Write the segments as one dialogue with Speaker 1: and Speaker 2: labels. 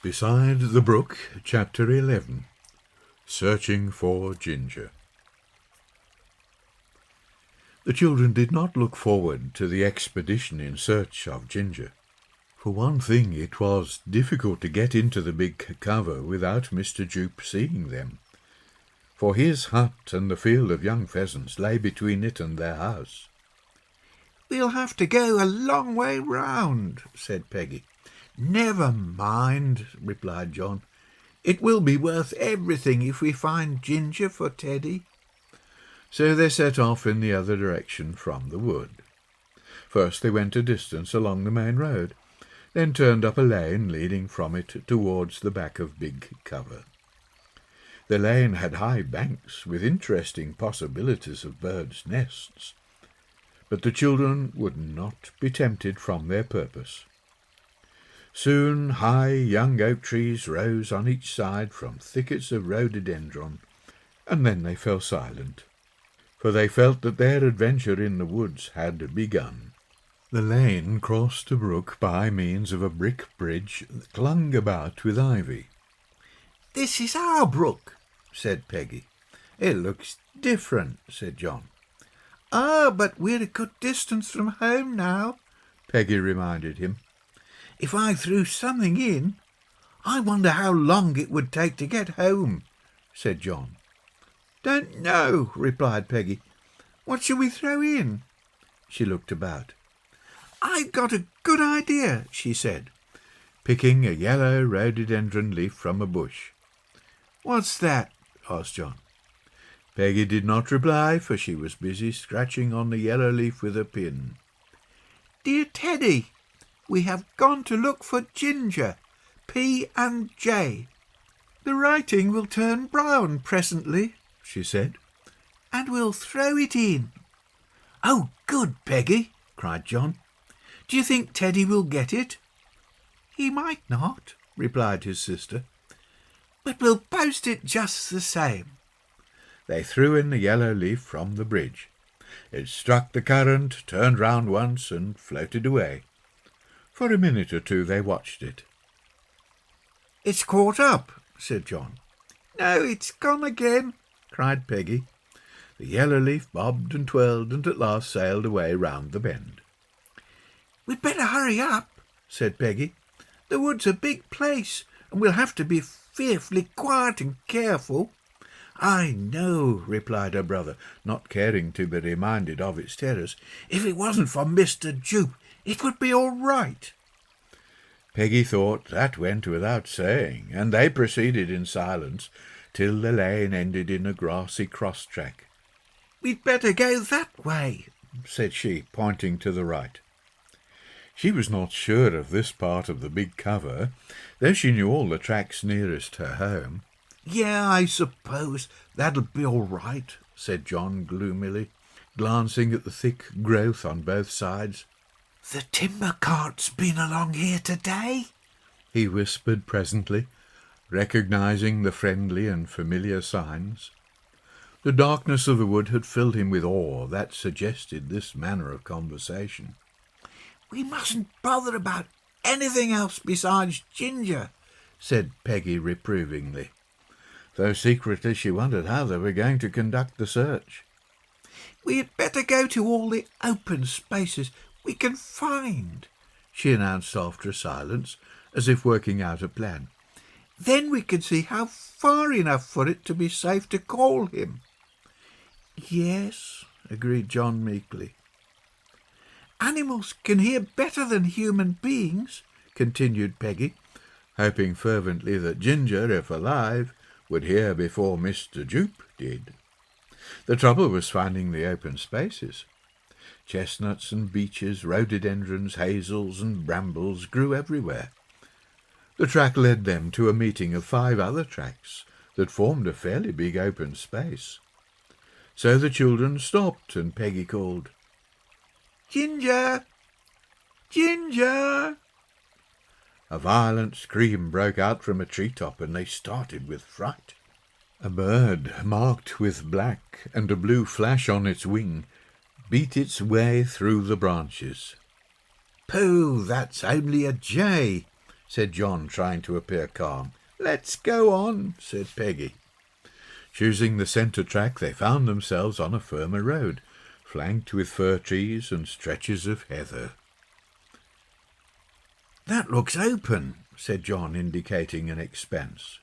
Speaker 1: Beside the Brook, Chapter 11. Searching for Ginger. The children did not look forward to the expedition in search of Ginger. For one thing, it was difficult to get into the big cover without Mr. Jupe seeing them, for his hut and the field of young pheasants lay between it and their house.
Speaker 2: "We'll have to go a long way round," said Peggy. "Never mind," replied John. "It will be worth everything if we find Ginger for Teddy."
Speaker 1: So they set off in the other direction from the wood. First they went a distance along the main road, then turned up a lane leading from it towards the back of Big Cover. The lane had high banks with interesting possibilities of birds' nests, but the children would not be tempted from their purpose. Soon high young oak trees rose on each side from thickets of rhododendron, and then they fell silent, for they felt that their adventure in the woods had begun. The lane crossed the brook by means of a brick bridge that clung about with ivy.
Speaker 2: "This is our brook," said Peggy.
Speaker 1: "It looks different," said John.
Speaker 2: "Ah, but we're a good distance from home now,"
Speaker 1: Peggy reminded him.
Speaker 2: "If I threw something in, I wonder how long it would take to get home," said John. "Don't know," replied Peggy. "What shall we throw in?"
Speaker 1: She looked about.
Speaker 2: "I've got a good idea," she said,
Speaker 1: picking a yellow rhododendron leaf from a bush.
Speaker 2: "What's that?" asked John.
Speaker 1: Peggy did not reply, for she was busy scratching on the yellow leaf with a pin.
Speaker 2: "Dear Teddy, we have gone to look for Ginger, P and J. The writing will turn brown presently," she said, "and we'll throw it in." "Oh, good, Peggy," cried John. "Do you think Teddy will get it?" "He might not," replied his sister, "but we'll post it just the same."
Speaker 1: They threw in the yellow leaf from the bridge. It struck the current, turned round once, and floated away. For a minute or two they watched it.
Speaker 2: "It's caught up," said John. "No, it's gone again," cried Peggy.
Speaker 1: The yellow leaf bobbed and twirled, and at last sailed away round the bend.
Speaker 2: "We'd better hurry up," said Peggy. "The wood's a big place, and we'll have to be fearfully quiet and careful."
Speaker 1: "I know," replied her brother, not caring to be reminded of its terrors.
Speaker 2: "If it wasn't for Mr. Jupe, it would be all right."
Speaker 1: Peggy thought that went without saying, and they proceeded in silence till the lane ended in a grassy cross-track.
Speaker 2: "We'd better go that way,"
Speaker 1: said she, pointing to the right. She was not sure of this part of the big cover, though she knew all the tracks nearest her home.
Speaker 2: "Yeah, I suppose that'll be all right," said John gloomily,
Speaker 1: glancing at the thick growth on both sides.
Speaker 2: "The timber cart's been along here today,"
Speaker 1: he whispered presently, recognizing the friendly and familiar signs. The darkness of the wood had filled him with awe that suggested this manner of conversation.
Speaker 2: "We mustn't bother about anything else besides Ginger," said Peggy reprovingly,
Speaker 1: though secretly she wondered how they were going to conduct the search.
Speaker 2: "We had better go to all the open spaces we can find," she announced after a silence, as if working out a plan. "Then we can see how far enough for it to be safe to call him." "Yes," agreed John meekly. "Animals can hear better than human beings," continued Peggy,
Speaker 1: hoping fervently that Ginger, if alive, would hear before Mr. Jupe did. The trouble was finding the open spaces. Chestnuts and beeches, rhododendrons, hazels and brambles grew everywhere. The track led them to a meeting of 5 other tracks that formed a fairly big open space. So the children stopped, and Peggy called,
Speaker 2: "Ginger! Ginger!"
Speaker 1: A violent scream broke out from a treetop, and they started with fright. A bird, marked with black and a blue flash on its wing, beat its way through the branches.
Speaker 2: "Pooh, that's only a jay,"
Speaker 1: said John, trying to appear calm. "Let's go on," said Peggy. Choosing the centre track, they found themselves on a firmer road, flanked with fir trees and stretches of heather. "That looks open," said John, indicating an expanse.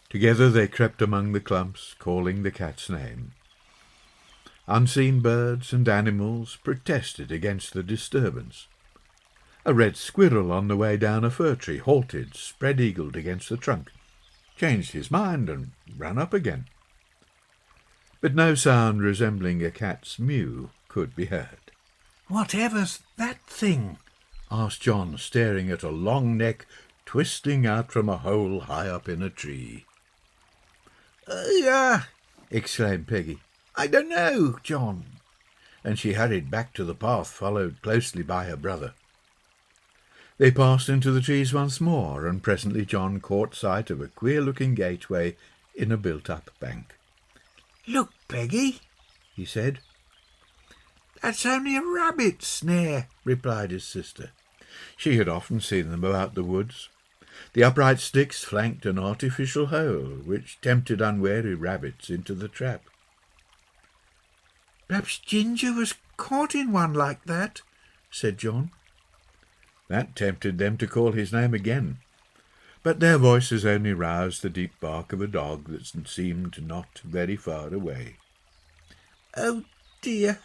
Speaker 1: Together they crept among the clumps, calling the cat's name. Unseen birds and animals protested against the disturbance. A red squirrel on the way down a fir tree halted, spread-eagled against the trunk, changed his mind and ran up again. But no sound resembling a cat's mew could be heard.
Speaker 2: "Whatever's that thing?"
Speaker 1: asked John, staring at a long neck twisting out from a hole high up in a tree. Exclaimed Peggy. "I don't know, John." And she hurried back to the path, followed closely by her brother. They passed into the trees once more, and presently John caught sight of a queer-looking gateway in a built-up bank.
Speaker 2: "Look, Peggy," he said. "That's only a rabbit snare," replied his sister.
Speaker 1: She had often seen them about the woods. The upright sticks flanked an artificial hole, which tempted unwary rabbits into the trap.
Speaker 2: "Perhaps Ginger was caught in one like that," said John.
Speaker 1: That tempted them to call his name again, but their voices only roused the deep bark of a dog that seemed not very far away.
Speaker 2: "Oh dear,"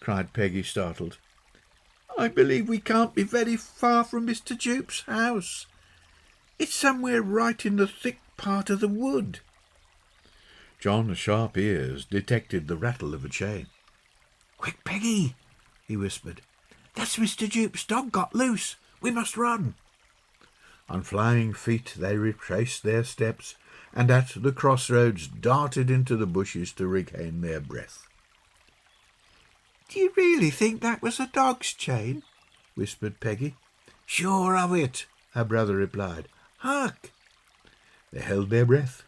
Speaker 1: cried Peggy, startled.
Speaker 2: "I believe we can't be very far from Mr. Jupe's house. It's somewhere right in the thick part of the wood."
Speaker 1: John's sharp ears detected the rattle of a chain.
Speaker 2: "Quick, Peggy," he whispered. "That's Mr. Jupe's dog got loose. We must run."
Speaker 1: On flying feet they retraced their steps, and at the crossroads darted into the bushes to regain their breath.
Speaker 2: "Do you really think that was a dog's chain?" whispered Peggy.
Speaker 1: "Sure of it," her brother replied.
Speaker 2: "Hark!"
Speaker 1: They held their breath.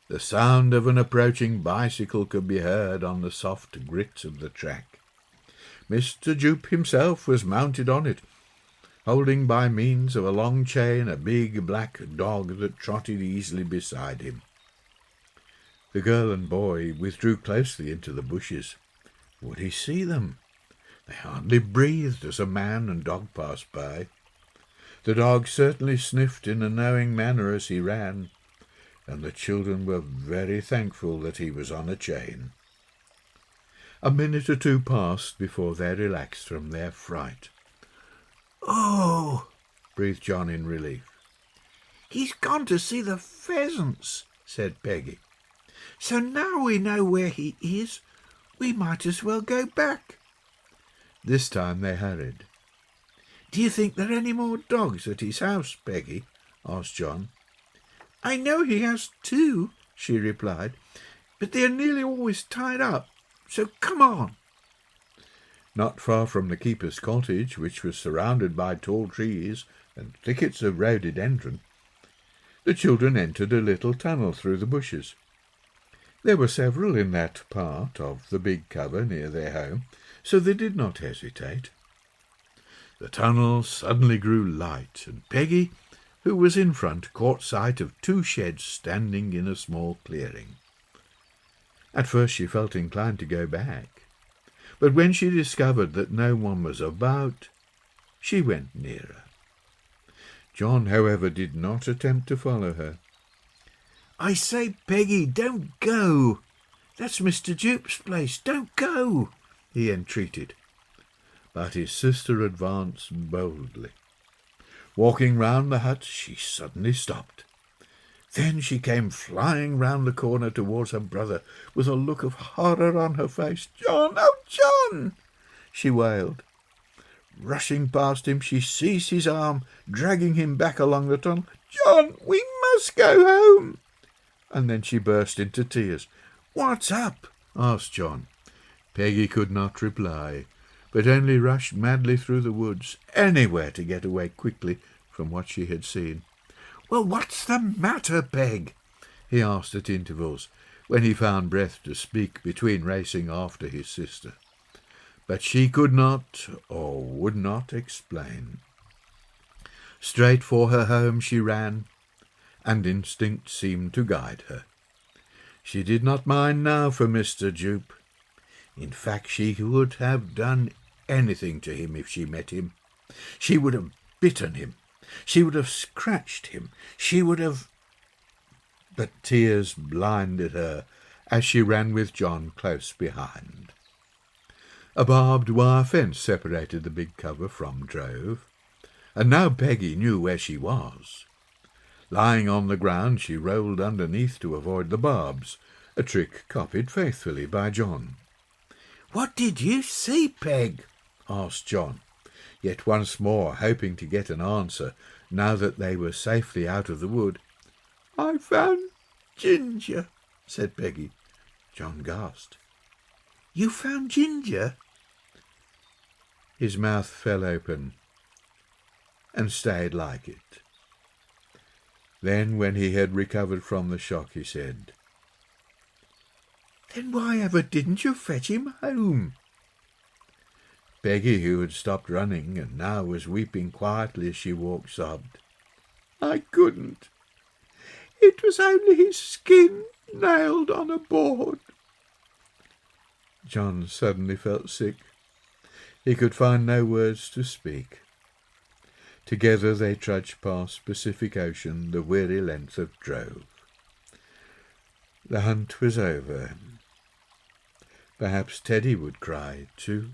Speaker 1: The sound of an approaching bicycle could be heard on the soft grit of the track. Mr. Jupe himself was mounted on it, holding by means of a long chain a big black dog that trotted easily beside him. The girl and boy withdrew closely into the bushes. Would he see them? They hardly breathed as a man and dog passed by. The dog certainly sniffed in a knowing manner as he ran, and the children were very thankful that he was on a chain. A minute or two passed before they relaxed from their fright.
Speaker 2: "Oh,"
Speaker 1: breathed John in relief.
Speaker 2: "He's gone to see the pheasants," said Peggy. "So now we know where he is, we might as well go back."
Speaker 1: This time they hurried.
Speaker 2: "Do you think there are any more dogs at his house, Peggy?" asked John. "I know he has 2, she replied, "but they are nearly always tied up, so come on."
Speaker 1: Not far from the keeper's cottage, which was surrounded by tall trees and thickets of rhododendron, the children entered a little tunnel through the bushes. There were several in that part of the big cover near their home, so they did not hesitate. The tunnel suddenly grew light, and Peggy, who was in front, caught sight of 2 sheds standing in a small clearing. At first she felt inclined to go back, but when she discovered that no one was about, she went nearer. John, however, did not attempt to follow her.
Speaker 2: "I say, Peggy, don't go. That's Mr. Jupe's place. Don't go," he entreated.
Speaker 1: But his sister advanced boldly. Walking round the hut, she suddenly stopped. Then she came flying round the corner towards her brother, with a look of horror on her face. "John, oh, John!" she wailed. Rushing past him, she seized his arm, dragging him back along the tunnel. "John, we must go home!" And then she burst into tears. "What's up?" asked John. Peggy could not reply, but only rushed madly through the woods, anywhere to get away quickly from what she had seen. "Well, what's the matter, Peg?" he asked at intervals, when he found breath to speak between racing after his sister. But she could not or would not explain. Straight for her home she ran, and instinct seemed to guide her. She did not mind now for Mr. Jupe. In fact, she would have done anything to him if she met him. She would have bitten him. She would have scratched him. She would have... But tears blinded her as she ran with John close behind. A barbed wire fence separated the big cover from drove, and now Peggy knew where she was. Lying on the ground, she rolled underneath to avoid the barbs, a trick copied faithfully by John. "What did you see, Peg?" asked John, yet once more hoping to get an answer now that they were safely out of the wood. "I found Ginger," said Peggy. John gasped. "You found Ginger?" His mouth fell open and stayed like it. Then, when he had recovered from the shock, he said, "Then why ever didn't you fetch him home?" Peggy, who had stopped running and now was weeping quietly as she walked, sobbed, "I couldn't. It was only his skin nailed on a board." John suddenly felt sick. He could find no words to speak. Together they trudged past Pacific Ocean the weary length of drove. The hunt was over. Perhaps Teddy would cry too.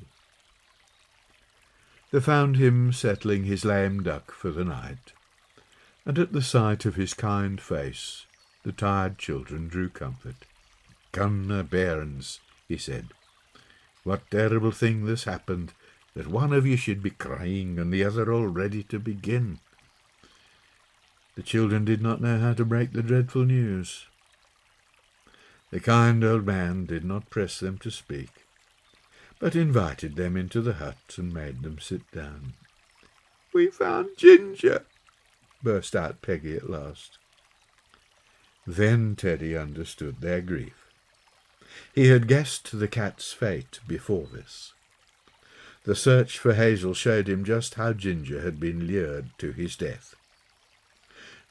Speaker 1: They found him settling his lame duck for the night, and at the sight of his kind face the tired children drew comfort. "Come, bairns," he said. "What terrible thing this happened, that one of you should be crying and the other all ready to begin." The children did not know how to break the dreadful news. The kind old man did not press them to speak, but invited them into the hut and made them sit down. "We found Ginger," burst out Peggy at last. Then Teddy understood their grief. He had guessed the cat's fate before this. The search for Hazel showed him just how Ginger had been lured to his death.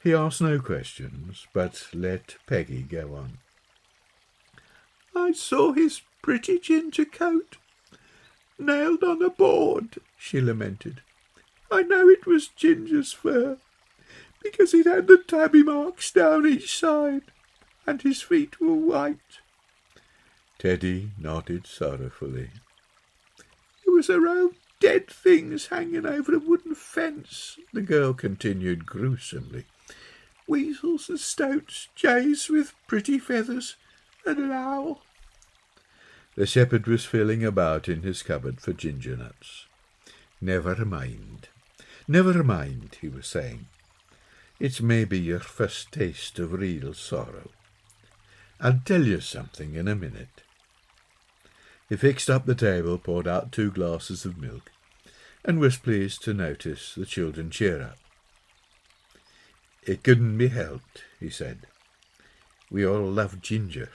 Speaker 1: He asked no questions, but let Peggy go on. "I saw his pretty ginger coat nailed on a board," she lamented. "I know it was Ginger's fur, because it had the tabby marks down each side, and his feet were white." Teddy nodded sorrowfully. "There was a row of dead things hanging over a wooden fence," the girl continued gruesomely. "Weasels and stoats, jays with pretty feathers, and an owl." The shepherd was feeling about in his cupboard for ginger nuts. Never mind, he was saying. "It's maybe your first taste of real sorrow. I'll tell you something in a minute." He fixed up the table, poured out 2 glasses of milk, and was pleased to notice the children cheer up. "It couldn't be helped," he said. "We all loved Ginger,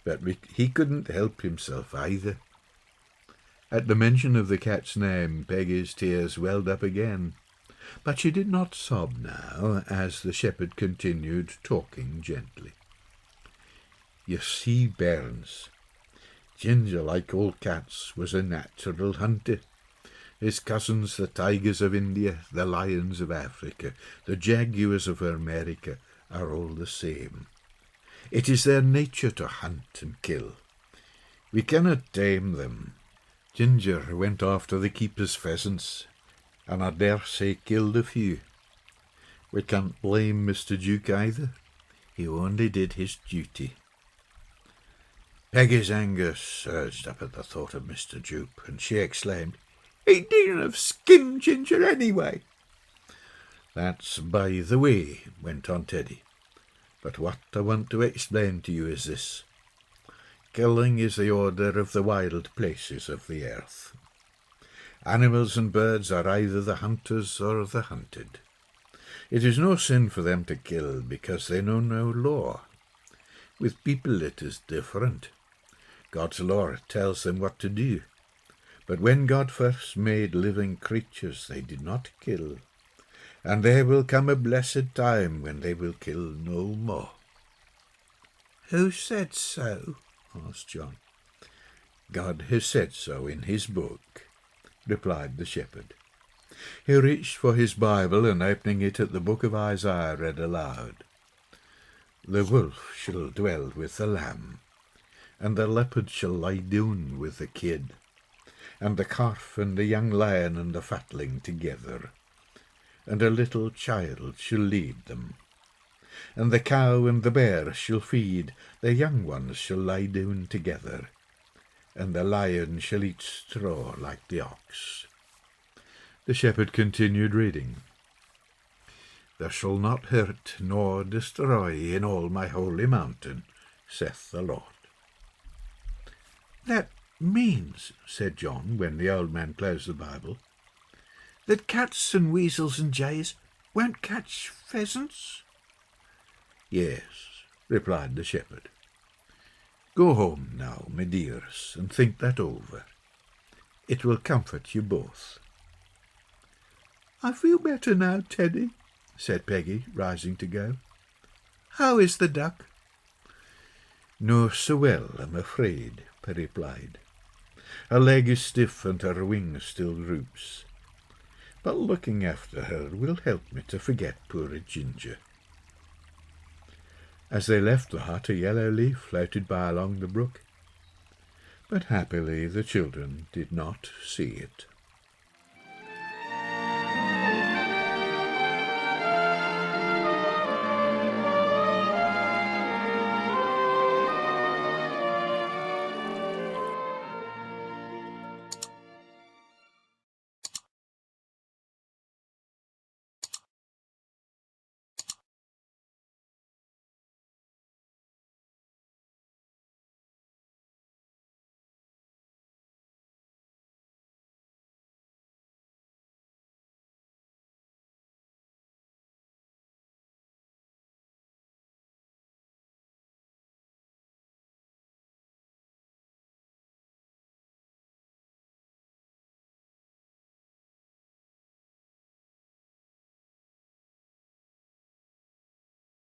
Speaker 1: but he couldn't help himself either." At the mention of the cat's name, Peggy's tears welled up again, but she did not sob now, as the shepherd continued talking gently. "You see, bairns, Ginger, like all cats, was a natural hunter. His cousins, the tigers of India, the lions of Africa, the jaguars of America, are all the same. It is their nature to hunt and kill. We cannot tame them. Ginger went after the keeper's pheasants, and I dare say killed a few. We can't blame Mr. Duke either. He only did his duty." Peggy's anger surged up at the thought of Mr. Jupe, and she exclaimed, "He needn't have skinned Ginger anyway." "That's by the way," went on Teddy. "But what I want to explain to you is this. Killing is the order of the wild places of the earth. Animals and birds are either the hunters or the hunted. It is no sin for them to kill, because they know no law. With people it is different. God's law tells them what to do. But when God first made living creatures, they did not kill. and there will come a blessed time when they will kill no more."
Speaker 2: "Who said so?"
Speaker 1: asked John. "God has said so in his book," replied the shepherd. He reached for his Bible, and opening it at the book of Isaiah, read aloud, "The wolf shall dwell with the lamb, and the leopard shall lie down with the kid, and the calf and the young lion and the fatling together, and a little child shall lead them. And the cow and the bear shall feed, the young ones shall lie down together, and the lion shall eat straw like the ox." The shepherd continued reading, "There shall not hurt nor destroy in all my holy mountain, saith the Lord."
Speaker 2: "That means,"
Speaker 1: said John, when the old man closed the Bible,
Speaker 2: "that cats and weasels and jays won't catch pheasants?"
Speaker 1: "Yes," replied the shepherd. "Go home now, my dears, and think that over. It will comfort you both."
Speaker 2: "I feel better now, Teddy,"
Speaker 1: said Peggy, rising to go.
Speaker 2: "How is the duck?"
Speaker 1: "No so well, I'm afraid," he replied. "Her leg is stiff and her wing still droops. But looking after her will help me to forget poor Ginger." As they left the hut, a yellow leaf floated by along the brook, but happily the children did not see it.